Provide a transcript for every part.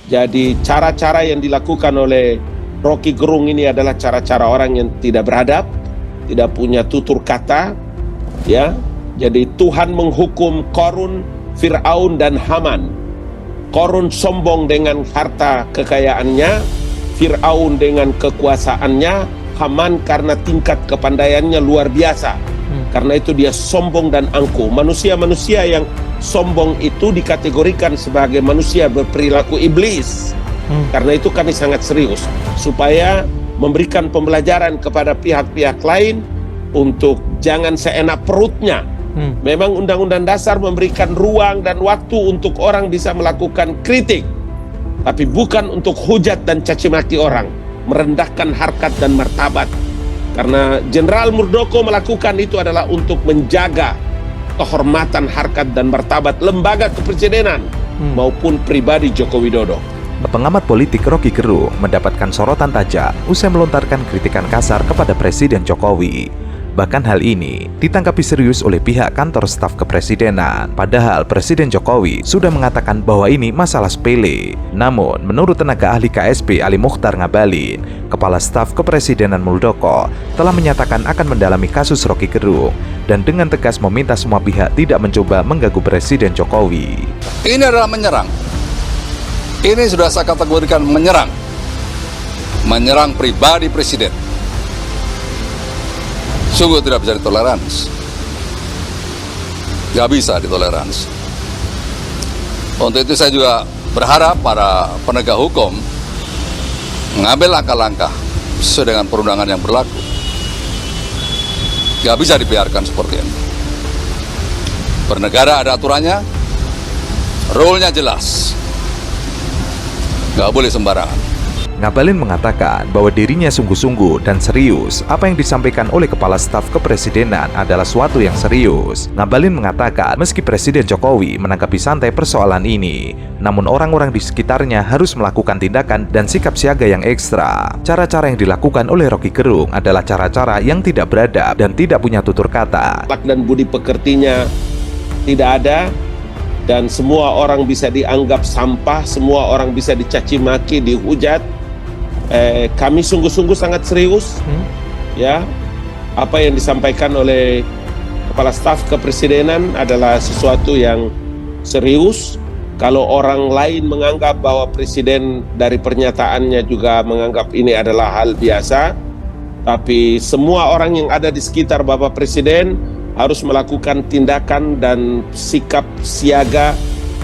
Jadi cara-cara yang dilakukan oleh Rocky Gerung ini adalah cara-cara orang yang tidak beradab, tidak punya tutur kata, ya. Jadi Tuhan menghukum Korun, Fir'aun dan Haman. Korun sombong dengan harta kekayaannya, Fir'aun dengan kekuasaannya, Haman karena tingkat kepandaiannya luar biasa. Karena itu dia sombong dan angkuh. Manusia-manusia yang sombong itu dikategorikan sebagai manusia berperilaku iblis. Karena itu kami sangat serius supaya memberikan pembelajaran kepada pihak-pihak lain untuk jangan seenak perutnya. Memang Undang-Undang Dasar memberikan ruang dan waktu untuk orang bisa melakukan kritik, tapi bukan untuk hujat dan caci maki orang, merendahkan harkat dan martabat. Karena Jenderal Muldoko melakukan itu adalah untuk menjaga kehormatan, harkat dan martabat lembaga kepresidenan maupun pribadi Joko Widodo. Pengamat politik Rocky Gerung mendapatkan sorotan tajam usai melontarkan kritikan kasar kepada Presiden Jokowi. Bahkan hal ini ditanggapi serius oleh pihak kantor staf kepresidenan. Padahal Presiden Jokowi sudah mengatakan bahwa ini masalah sepele. Namun, menurut tenaga ahli KSP Ali Mukhtar Ngabalin, Kepala Staf Kepresidenan Muldoko telah menyatakan akan mendalami kasus Rocky Gerung dan dengan tegas meminta semua pihak tidak mencoba mengganggu Presiden Jokowi. Ini adalah menyerang. Ini sudah saya kategorikan menyerang. Menyerang pribadi Presiden. Sungguh tidak bisa ditoleransi. Tidak bisa ditoleransi. Untuk itu saya juga berharap para penegak hukum mengambil langkah-langkah sesuai dengan perundangan yang berlaku. Tidak bisa dibiarkan seperti ini. Bernegara ada aturannya, rule-nya jelas. Tidak boleh sembarangan. Ngabalin mengatakan bahwa dirinya sungguh-sungguh dan serius. Apa yang disampaikan oleh Kepala Staf Kepresidenan adalah suatu yang serius. Ngabalin mengatakan meski Presiden Jokowi menanggapi santai persoalan ini, namun orang-orang di sekitarnya harus melakukan tindakan dan sikap siaga yang ekstra. Cara-cara yang dilakukan oleh Rocky Gerung adalah cara-cara yang tidak beradab dan tidak punya tutur kata. Akhlak dan budi pekertinya tidak ada, dan semua orang bisa dianggap sampah, semua orang bisa dicaci maki, dihujat. Kami sungguh-sungguh sangat serius, ya. Apa yang disampaikan oleh Kepala Staf Kepresidenan adalah sesuatu yang serius. Kalau orang lain menganggap bahwa Presiden dari pernyataannya juga menganggap ini adalah hal biasa, tapi semua orang yang ada di sekitar Bapak Presiden harus melakukan tindakan dan sikap siaga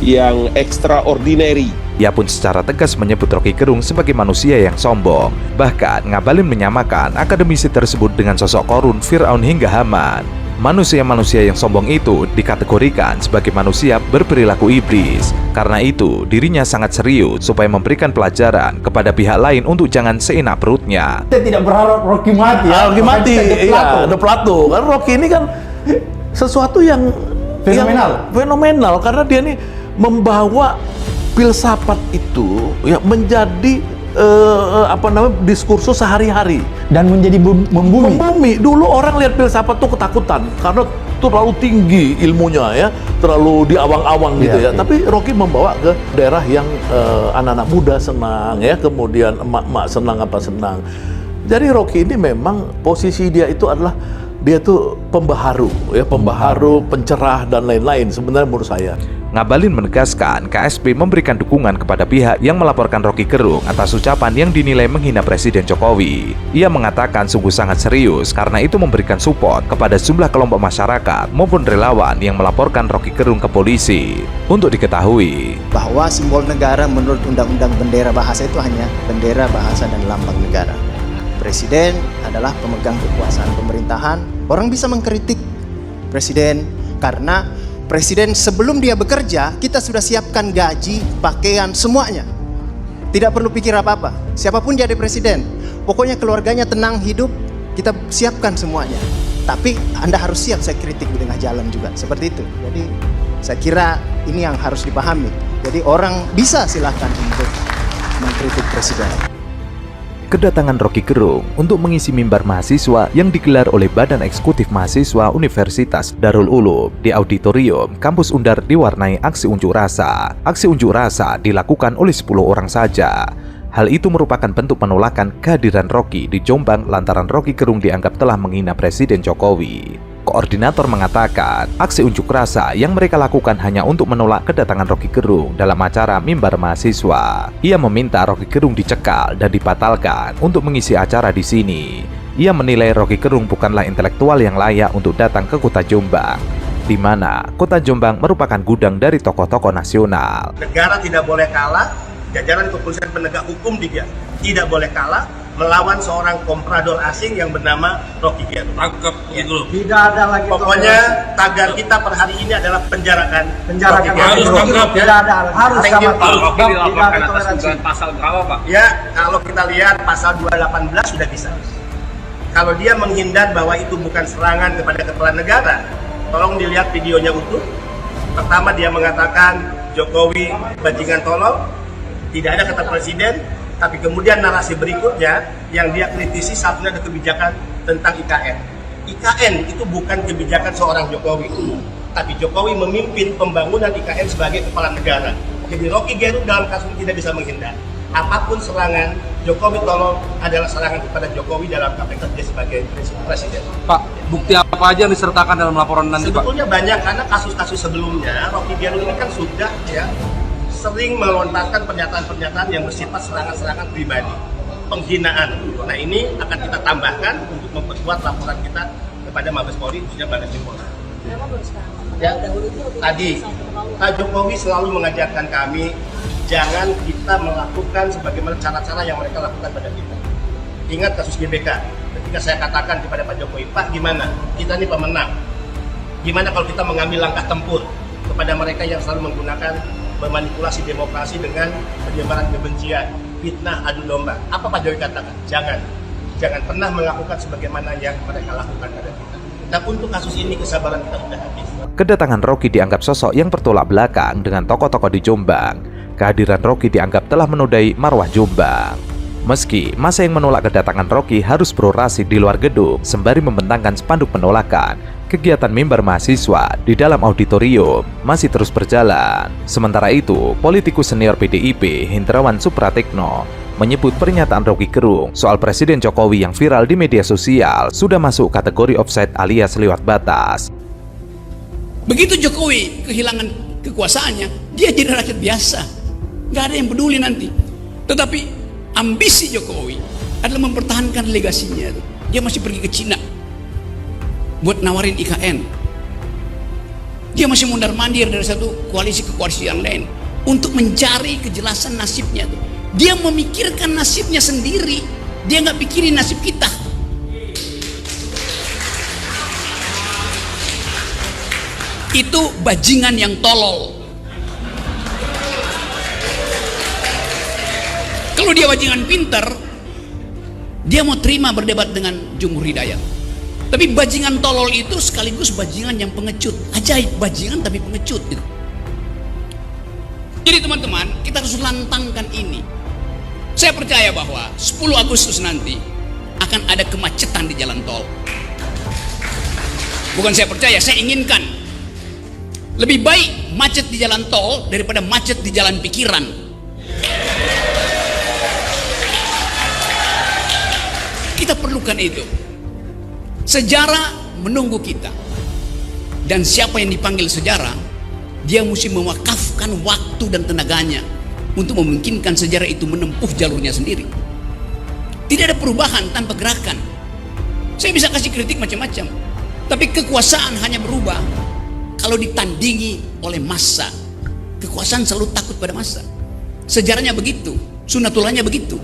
yang extraordinary. Ia pun secara tegas menyebut Rocky Gerung sebagai manusia yang sombong. Bahkan Ngabalin menyamakan akademisi tersebut dengan sosok Korun, Fir'aun hingga Haman. Manusia-manusia yang sombong itu dikategorikan sebagai manusia berperilaku iblis. Karena itu, dirinya sangat serius supaya memberikan pelajaran kepada pihak lain untuk jangan seenak perutnya. Saya tidak berharap Rocky mati ya. Rocky mati, iya, The Plato. Karena Rocky ini kan sesuatu yang fenomenal karena dia ini membawa filsafat itu ya menjadi diskursus sehari-hari dan menjadi membumi. Dulu orang lihat filsafat tuh ketakutan karena terlalu tinggi ilmunya ya, terlalu di awang-awang gitu ya. Tapi Rocky membawa ke daerah yang anak-anak muda senang ya, kemudian emak-emak senang. Jadi Rocky ini memang posisi dia itu adalah dia tuh pembaharu, pencerah dan lain-lain sebenarnya menurut saya. Ngabalin menegaskan KSP memberikan dukungan kepada pihak yang melaporkan Rocky Gerung atas ucapan yang dinilai menghina Presiden Jokowi. Ia mengatakan sungguh sangat serius karena itu memberikan support kepada sejumlah kelompok masyarakat maupun relawan yang melaporkan Rocky Gerung ke polisi. Untuk diketahui bahwa simbol negara menurut Undang-Undang Bendera Bahasa itu hanya bendera, bahasa, dan lambang negara. Presiden adalah pemegang kekuasaan pemerintahan. Orang bisa mengkritik Presiden karena Presiden sebelum dia bekerja, kita sudah siapkan gaji, pakaian, semuanya. Tidak perlu pikir apa-apa. Siapapun jadi presiden, pokoknya keluarganya tenang hidup, kita siapkan semuanya. Tapi Anda harus siap saya kritik di tengah jalan juga, seperti itu. Jadi saya kira ini yang harus dipahami. Jadi orang bisa silahkan untuk mengkritik presiden. kedatangan Rocky Gerung untuk mengisi mimbar mahasiswa yang digelar oleh Badan Eksekutif Mahasiswa Universitas Darul Ulum di auditorium kampus Undar diwarnai aksi unjuk rasa. Aksi unjuk rasa dilakukan oleh 10 orang saja. Hal itu merupakan bentuk penolakan kehadiran Rocky di Jombang lantaran Rocky Gerung dianggap telah menghina Presiden Jokowi. Koordinator mengatakan, aksi unjuk rasa yang mereka lakukan hanya untuk menolak kedatangan Rocky Gerung dalam acara mimbar mahasiswa. Ia meminta Rocky Gerung dicekal dan dibatalkan untuk mengisi acara di sini. Ia menilai Rocky Gerung bukanlah intelektual yang layak untuk datang ke kota Jombang, di mana kota Jombang merupakan gudang dari tokoh-tokoh nasional. Negara tidak boleh kalah, jajaran kepolisian penegak hukum juga tidak boleh kalah melawan seorang komprador asing yang bernama Rocky Gerung. Tangkap gitu loh. Tidak ada lagi. Pokoknya tagar kita per hari ini adalah penjarakan. Harus tangkap. Tidak ada. Harus Thank you, sama. Pak. Dilaporkan atas dugaan pasal berapa, Pak? Ya, kalau kita lihat pasal 218 sudah bisa. Kalau dia menghindar bahwa itu bukan serangan kepada kepala negara, tolong dilihat videonya utuh. Pertama dia mengatakan Jokowi bajingan tolol, tidak ada kata presiden. Tapi kemudian narasi berikutnya yang dia kritisi satunya ada kebijakan tentang IKN. IKN itu bukan kebijakan seorang Jokowi, tapi Jokowi memimpin pembangunan IKN sebagai kepala negara. Jadi Rocky Gerung dalam kasus ini tidak bisa menghindar. Apapun serangan, Jokowi tolong adalah serangan kepada Jokowi dalam kapasitas dia sebagai presiden. Pak, bukti apa aja yang disertakan dalam laporan nanti, Pak? Sebetulnya banyak, karena kasus-kasus sebelumnya Rocky Gerung ini kan sudah sering melontarkan pernyataan-pernyataan yang bersifat serangan-serangan pribadi, penghinaan. Nah ini akan kita tambahkan untuk memperkuat laporan kita kepada Mabes Polri, khususnya Badan Polri. Ya, tadi Pak Jokowi selalu mengajarkan kami jangan kita melakukan sebagaimana cara-cara yang mereka lakukan pada kita. Ingat kasus GBK, ketika saya katakan kepada Pak Jokowi, Pak gimana? Kita ini pemenang. Gimana kalau kita mengambil langkah tempur kepada mereka yang selalu menggunakan memanipulasi demokrasi dengan penyebaran kebencian, fitnah, adu domba. Apa Pak Jokowi katakan? Jangan pernah melakukan sebagaimana yang mereka lakukan pada kita. Dan untuk kasus ini kesabaran kita sudah habis. Kedatangan Rocky dianggap sosok yang bertolak belakang dengan tokoh-tokoh di Jombang. Kehadiran Rocky dianggap telah menodai marwah Jombang. Meski masa yang menolak kedatangan Rocky harus berorasi di luar gedung sembari membentangkan spanduk penolakan, kegiatan mimbar mahasiswa di dalam auditorium masih terus berjalan. Sementara itu, politikus senior PDIP Hendrawan Supratekno menyebut pernyataan Rocky Gerung soal Presiden Jokowi yang viral di media sosial sudah masuk kategori offside alias lewat batas. Begitu Jokowi kehilangan kekuasaannya, dia jadi rakyat biasa, nggak ada yang peduli nanti. Tetapi ambisi Jokowi adalah mempertahankan legasinya. Dia masih pergi ke Cina buat nawarin IKN. Dia masih mundar-mandir dari satu koalisi ke koalisi yang lain untuk mencari kejelasan nasibnya. Dia memikirkan nasibnya sendiri, dia nggak pikirin nasib kita. Itu bajingan yang tolol. Kalau dia bajingan pinter, dia mau terima berdebat dengan Jumhur Hidayat. Tapi bajingan tolol itu sekaligus bajingan yang pengecut. Ajaib, bajingan tapi pengecut gitu. Jadi teman-teman, kita harus lantangkan ini. Saya percaya bahwa 10 Agustus nanti akan ada kemacetan di jalan tol. Bukan saya percaya, saya inginkan. Lebih baik macet di jalan tol daripada macet di jalan pikiran. Kita perlukan itu. Sejarah menunggu kita. Dan siapa yang dipanggil sejarah, dia mesti mewakafkan waktu dan tenaganya untuk memungkinkan sejarah itu menempuh jalurnya sendiri. Tidak ada perubahan tanpa gerakan. Saya bisa kasih kritik macam-macam, tapi kekuasaan hanya berubah kalau ditandingi oleh massa. Kekuasaan selalu takut pada massa. Sejarahnya begitu, sunatullahnya begitu.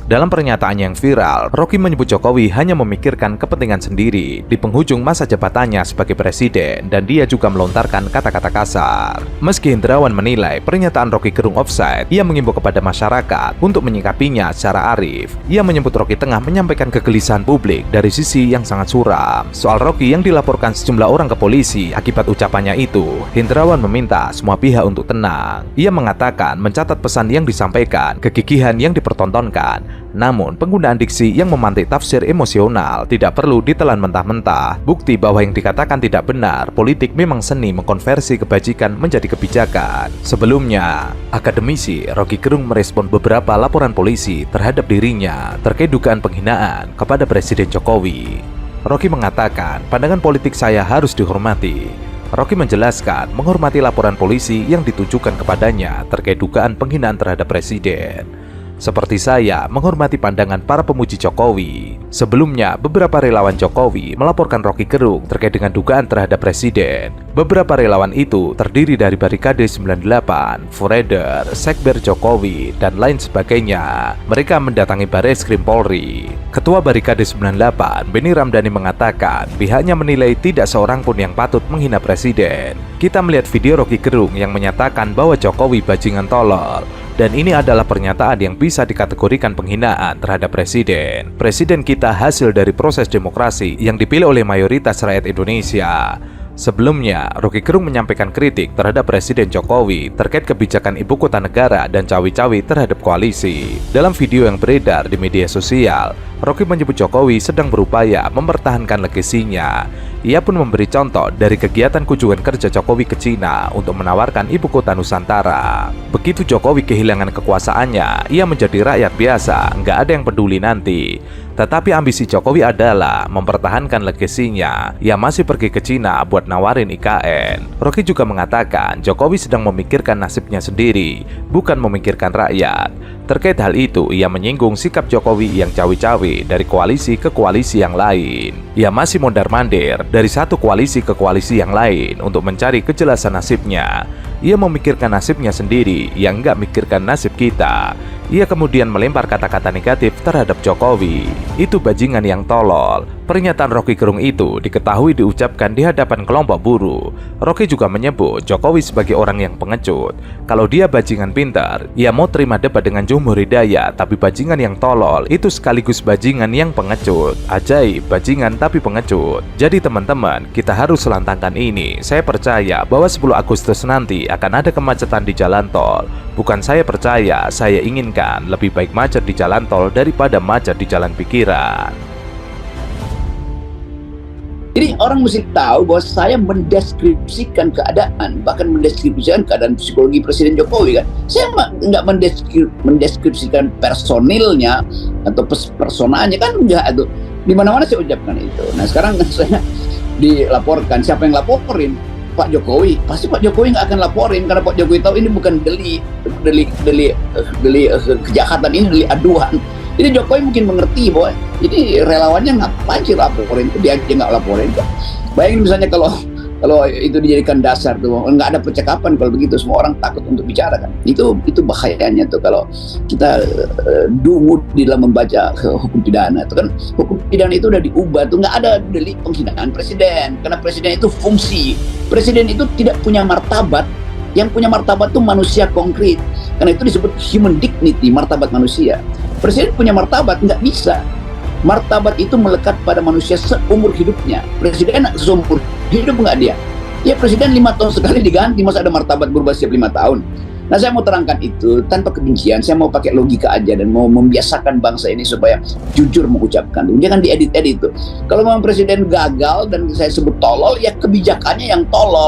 Dalam pernyataannya yang viral, Rocky menyebut Jokowi hanya memikirkan kepentingan sendiri di penghujung masa jabatannya sebagai presiden dan dia juga melontarkan kata-kata kasar. Meski Hendrawan menilai pernyataan Rocky Gerung offside, ia mengimbau kepada masyarakat untuk menyikapinya secara arif. Ia menyebut Rocky tengah menyampaikan kegelisahan publik dari sisi yang sangat suram. Soal Rocky yang dilaporkan sejumlah orang ke polisi akibat ucapannya itu, Hendrawan meminta semua pihak untuk tenang. Ia mengatakan mencatat pesan yang disampaikan, kegigihan yang dipertontonkan, Namun, penggunaan diksi yang memantik tafsir emosional tidak perlu ditelan mentah-mentah. Bukti bahwa yang dikatakan tidak benar, politik memang seni mengkonversi kebajikan menjadi kebijakan. Sebelumnya, akademisi Rocky Gerung merespon beberapa laporan polisi terhadap dirinya terkait dugaan penghinaan kepada Presiden Jokowi. Rocky mengatakan, pandangan politik saya harus dihormati. Rocky menjelaskan menghormati laporan polisi yang ditujukan kepadanya terkait dugaan penghinaan terhadap Presiden. Seperti saya menghormati pandangan para pemuji Jokowi. Sebelumnya, beberapa relawan Jokowi melaporkan Rocky Gerung terkait dengan dugaan terhadap Presiden. Beberapa relawan itu terdiri dari Barikade 98, Forever, Sekber Jokowi, dan lain sebagainya. Mereka mendatangi Bareskrim Polri. Ketua Barikade 98, Benny Ramdhani mengatakan pihaknya menilai tidak seorang pun yang patut menghina Presiden. Kita melihat video Rocky Gerung yang menyatakan bahwa Jokowi bajingan tolol. Dan ini adalah pernyataan yang bisa dikategorikan penghinaan terhadap Presiden. Presiden kita hasil dari proses demokrasi yang dipilih oleh mayoritas rakyat Indonesia. Sebelumnya, Rocky Gerung menyampaikan kritik terhadap Presiden Jokowi terkait kebijakan ibu kota negara dan cawi-cawi terhadap koalisi. Dalam video yang beredar di media sosial, Rocky menyebut Jokowi sedang berupaya mempertahankan legasinya. Ia pun memberi contoh dari kegiatan kunjungan kerja Jokowi ke Cina untuk menawarkan ibu kota Nusantara. Begitu Jokowi kehilangan kekuasaannya, ia menjadi rakyat biasa, nggak ada yang peduli nanti. Tetapi ambisi Jokowi adalah mempertahankan legasinya. Ia masih pergi ke Cina buat nawarin IKN. Rocky juga mengatakan Jokowi sedang memikirkan nasibnya sendiri, bukan memikirkan rakyat. Terkait hal itu, ia menyinggung sikap Jokowi yang cawi-cawi dari koalisi ke koalisi yang lain. Ia masih mondar-mandir dari satu koalisi ke koalisi yang lain untuk mencari kejelasan nasibnya. Ia memikirkan nasibnya sendiri, yang nggak mikirkan nasib kita. Ia kemudian melempar kata-kata negatif terhadap Jokowi. Itu bajingan yang tolol. Pernyataan Rocky Gerung itu diketahui diucapkan di hadapan kelompok buruh. Rocky juga menyebut Jokowi sebagai orang yang pengecut. Kalau dia bajingan pintar, ia mau terima debat dengan Jumhur Hidayat, tapi bajingan yang tolol itu sekaligus bajingan yang pengecut. Ajaib, bajingan tapi pengecut. Jadi teman-teman, kita harus lantangkan ini. Saya percaya bahwa 10 Agustus nanti akan ada kemacetan di jalan tol. Bukan saya percaya, saya inginkan lebih baik macet di jalan tol daripada macet di jalan pikiran. Jadi orang mesti tahu bahwa saya mendeskripsikan keadaan, bahkan mendeskripsikan keadaan psikologi Presiden Jokowi kan. Saya nggak mendeskripsikan personilnya atau personanya kan enggak tuh. Di mana-mana saya ucapkan itu. Nah sekarang saya dilaporkan, siapa yang laporin? Pak Jokowi. Pasti Pak Jokowi nggak akan laporin karena Pak Jokowi tahu ini bukan delik kejahatan, ini delik aduan. Jadi Jokowi mungkin mengerti bahwa jadi relawannya ngapain sih laporin, dia aja nggak laporin. Bayangin misalnya kalau itu dijadikan dasar tuh, nggak ada percakapan kalau begitu, semua orang takut untuk bicara kan. Itu bahayanya tuh kalau kita dungu di dalam membaca hukum pidana. Itu kan hukum pidana itu udah diubah tuh, nggak ada delik penghinaan presiden karena presiden itu fungsi. Presiden itu tidak punya martabat. Yang punya martabat itu manusia konkret. Karena itu disebut human dignity, martabat manusia. Presiden punya martabat, nggak bisa. Martabat itu melekat pada manusia seumur hidupnya. Presiden seumur hidup nggak dia? Ya presiden 5 tahun sekali diganti, masa ada martabat berubah setiap 5 tahun? Nah saya mau terangkan itu tanpa kebencian, saya mau pakai logika aja dan mau membiasakan bangsa ini supaya jujur mengucapkan. Jangan diedit-edit itu. Kalau memang presiden gagal dan saya sebut tolol, ya kebijakannya yang tolol.